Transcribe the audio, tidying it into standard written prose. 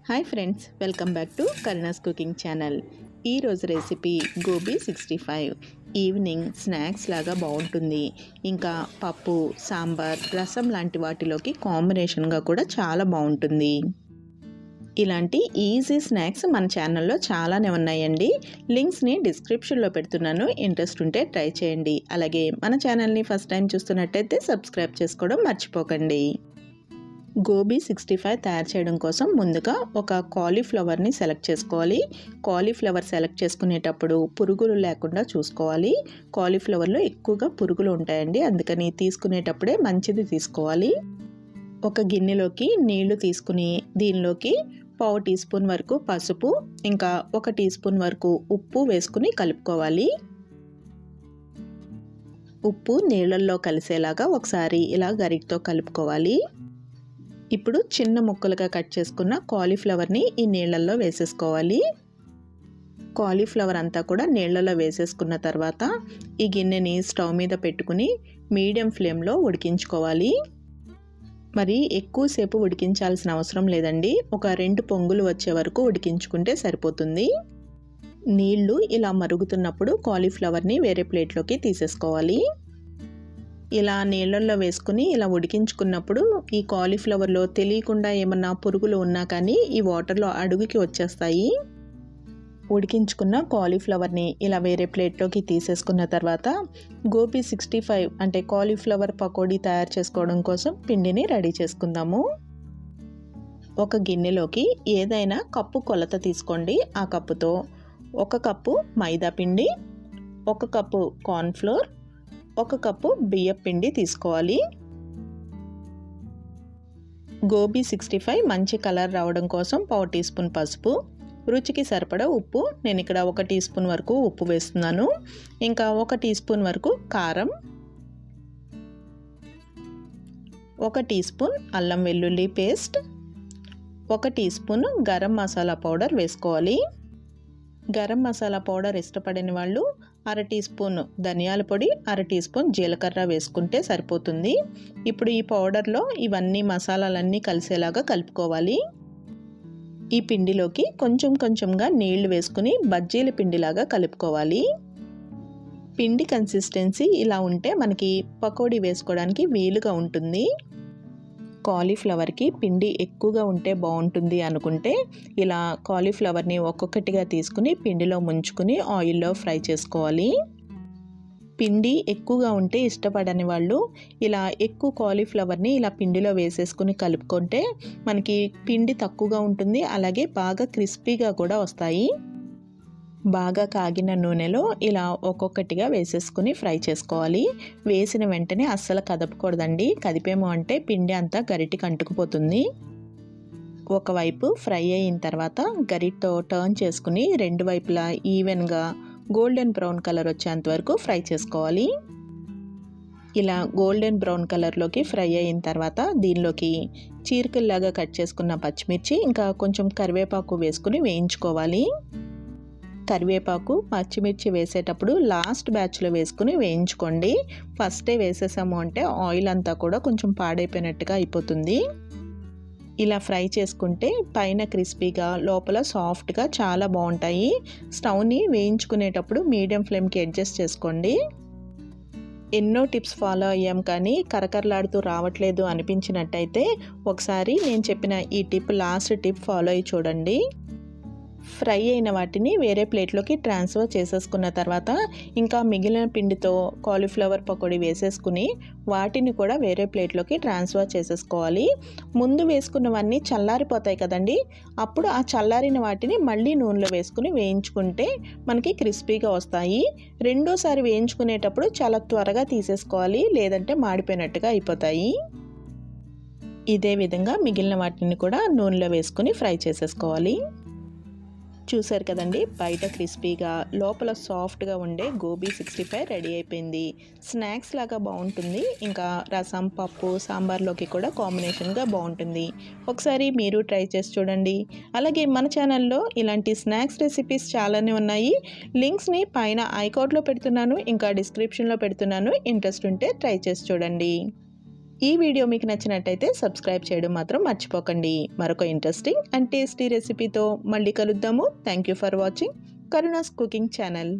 Hi friends, welcome back to Karuna's cooking channel. ఈరోజు recipe gobi 65. Evening snacks లాగా బాగుంటుంది. ఇంకా పప్పు, సాంబార్, రసం లాంటి వాటిలోకి కాంబినేషన్గా కూడా చాలా బాగుంటుంది. ఇలాంటి ఈజీ స్నాక్స్ మన ఛానల్లో చాలానే ఉన్నాయండి. లింక్స్ని డిస్క్రిప్షన్లో పెడుతున్నాను. ఇంట్రెస్ట్ ఉంటే ట్రై చేయండి. అలాగే మన ఛానల్ని ఫస్ట్ టైం చూస్తున్నట్టయితే సబ్స్క్రైబ్ చేసుకోవడం మర్చిపోకండి. గోబీ 65 తయారు చేయడం కోసం ముందుగా ఒక కాలీఫ్లవర్ని సెలెక్ట్ చేసుకోవాలి. కాలీఫ్లవర్ సెలెక్ట్ చేసుకునేటప్పుడు పురుగులు లేకుండా చూసుకోవాలి. కాలీఫ్లవర్లో ఎక్కువగా పురుగులు ఉంటాయండి, అందుకని తీసుకునేటప్పుడే మంచిది తీసుకోవాలి. ఒక గిన్నెలోకి నీళ్లు తీసుకుని దీనిలోకి 1/2 టీ స్పూన్ వరకు పసుపు, ఇంకా 1 టీ స్పూన్ వరకు ఉప్పు వేసుకుని కలుపుకోవాలి. ఉప్పు నీళ్ళల్లో కలిసేలాగా ఒకసారి ఇలా గరిటతో కలుపుకోవాలి. ఇప్పుడు చిన్న ముక్కలుగా కట్ చేసుకున్న కాలీఫ్లవర్ని ఈ నీళ్ళల్లో వేసేసుకోవాలి. కాలీఫ్లవర్ అంతా కూడా నీళ్ళల్లో వేసేసుకున్న తర్వాత ఈ గిన్నెని స్టవ్ మీద పెట్టుకుని మీడియం ఫ్లేమ్లో ఉడికించుకోవాలి. మరి ఎక్కువసేపు ఉడికించాల్సిన అవసరం లేదండి. ఒక 2 పొంగులు వచ్చే వరకు ఉడికించుకుంటే సరిపోతుంది. నీళ్లు ఇలా మరుగుతున్నప్పుడు కాలీఫ్లవర్ని వేరే ప్లేట్లోకి తీసేసుకోవాలి. ఇలా నీళ్ళల్లో వేసుకుని ఇలా ఉడికించుకున్నప్పుడు ఈ కాలీఫ్లవర్లో తెలియకుండా ఏమన్నా పురుగులు ఉన్నా కానీ ఈ వాటర్లో అడుగుకి వచ్చేస్తాయి. ఉడికించుకున్న కాలీఫ్లవర్ని ఇలా వేరే ప్లేట్లోకి తీసేసుకున్న తర్వాత గోబీ 65 అంటే కాలీఫ్లవర్ పకోడీ తయారు చేసుకోవడం కోసం పిండిని రెడీ చేసుకుందాము. ఒక గిన్నెలోకి ఏదైనా కప్పు కొలత తీసుకోండి. ఆ కప్పుతో 1 కప్పు మైదా పిండి, 1 కప్పు కార్న్ఫ్లోర్, 1 కప్పు బియ్యం పిండి తీసుకోవాలి. గోబీ 65 మంచి కలర్ రావడం కోసం 1/2 టీ స్పూన్ పసుపు, రుచికి సరిపడా ఉప్పు, నేను ఇక్కడ 1 టీ స్పూన్ వరకు ఉప్పు వేస్తున్నాను. ఇంకా 1 టీ స్పూన్ వరకు కారం, 1 టీ స్పూన్ అల్లం వెల్లుల్లి paste, 1 teaspoon garam masala powder వేసుకోవాలి. గరం మసాలా పౌడర్ ఇష్టపడని వాళ్ళు 1/2 టీ స్పూన్ ధనియాల పొడి, 1/2 టీ స్పూన్ జీలకర్ర వేసుకుంటే సరిపోతుంది. ఇప్పుడు ఈ పౌడర్లో ఇవన్నీ మసాలాలన్నీ కలిసేలాగా కలుపుకోవాలి. ఈ పిండిలోకి కొంచెం కొంచెంగా నీళ్లు వేసుకుని బజ్జీల పిండిలాగా కలుపుకోవాలి. పిండి కన్సిస్టెన్సీ ఇలా ఉంటే మనకి పకోడీ వేసుకోవడానికి వీలుగా ఉంటుంది. కాలీఫ్లవర్కి పిండి ఎక్కువగా ఉంటే బాగుంటుంది అనుకుంటే ఇలా కాలీఫ్లవర్ని ఒక్కొక్కటిగా తీసుకుని పిండిలో ముంచుకుని ఆయిల్లో ఫ్రై చేసుకోవాలి. పిండి ఎక్కువగా ఉంటే ఇష్టపడని వాళ్ళు ఇలా ఎక్కువ కాలీఫ్లవర్ని ఇలా పిండిలో వేసేసుకుని కలుపుకుంటే మనకి పిండి తక్కువగా ఉంటుంది, అలాగే బాగా క్రిస్పీగా కూడా వస్తాయి. బాగా కాగిన నూనెలో ఇలా ఒక్కొక్కటిగా వేసేసుకుని ఫ్రై చేసుకోవాలి. వేసిన వెంటనే అస్సలు కదపకూడదండి. కదిపేమో అంటే పిండి అంతా గరిటికి అంటుకుపోతుంది. ఒకవైపు ఫ్రై అయిన తర్వాత గరిటతో టర్న్ చేసుకుని 2 వైపులా ఈవెన్గా గోల్డెన్ బ్రౌన్ కలర్ వచ్చేంత వరకు ఫ్రై చేసుకోవాలి. ఇలా గోల్డెన్ బ్రౌన్ కలర్లోకి ఫ్రై అయిన తర్వాత దీనిలోకి చీరికల్లాగా కట్ చేసుకున్న పచ్చిమిర్చి, ఇంకా కొంచెం కరివేపాకు వేసుకుని వేయించుకోవాలి. కరివేపాకు, పచ్చిమిర్చి వేసేటప్పుడు లాస్ట్ బ్యాచ్లో వేసుకుని వేయించుకోండి. ఫస్టే వేసేసాము అంటే ఆయిల్ అంతా కూడా కొంచెం పాడైపోయినట్టుగా అయిపోతుంది. ఇలా ఫ్రై చేసుకుంటే పైన క్రిస్పీగా లోపల సాఫ్ట్గా చాలా బాగుంటాయి. స్టవ్ని వేయించుకునేటప్పుడు మీడియం ఫ్లేమ్కి అడ్జస్ట్ చేసుకోండి. ఎన్నో టిప్స్ ఫాలో అయ్యాం కానీ కరకరలాడుతూ రావట్లేదు అనిపించినట్టయితే ఒకసారి నేను చెప్పిన ఈ లాస్ట్ టిప్ ఫాలో అయ్యి చూడండి. ఫ్రై అయిన వాటిని వేరే ప్లేట్లోకి ట్రాన్స్ఫర్ చేసేసుకున్న తర్వాత ఇంకా మిగిలిన పిండితో కాలీఫ్లవర్ పకోడీ వేసేసుకుని వాటిని కూడా వేరే ప్లేట్లోకి ట్రాన్స్ఫర్ చేసేసుకోవాలి. ముందు వేసుకున్నవన్నీ చల్లారిపోతాయి కదండి, అప్పుడు ఆ చల్లారిన వాటిని మళ్ళీ నూనెలో వేసుకుని వేయించుకుంటే మనకి క్రిస్పీగా వస్తాయి. రెండోసారి వేయించుకునేటప్పుడు చాలా త్వరగా తీసేసుకోవాలి, లేదంటే మాడిపోయినట్టుగా అయిపోతాయి. ఇదే విధంగా మిగిలిన వాటిని కూడా నూనెలో వేసుకుని ఫ్రై చేసేసుకోవాలి. చూసారు కదండి, బయట క్రిస్పీగా లోపల సాఫ్ట్గా ఉండే గోబీ 65 రెడీ అయిపోయింది. స్నాక్స్ లాగా బాగుంటుంది. ఇంకా రసం, పప్పు, సాంబార్లోకి కూడా కాంబినేషన్గా బాగుంటుంది. ఒకసారి మీరు ట్రై చేసి చూడండి. అలాగే మన ఛానల్లో ఇలాంటి స్నాక్స్ రెసిపీస్ చాలానే ఉన్నాయి. లింక్స్ని పైన ఐకార్డ్లో పెడుతున్నాను, ఇంకా డిస్క్రిప్షన్లో పెడుతున్నాను. ఇంట్రెస్ట్ ఉంటే ట్రై చేసి చూడండి. ఈ వీడియో మీకు నచ్చినట్టయితే సబ్స్క్రైబ్ చేయడం మాత్రం మర్చిపోకండి. మరొక ఇంట్రెస్టింగ్ అండ్ టేస్టీ రెసిపీతో మళ్ళీ కలుద్దాము. Thank you for watching Karuna's cooking channel.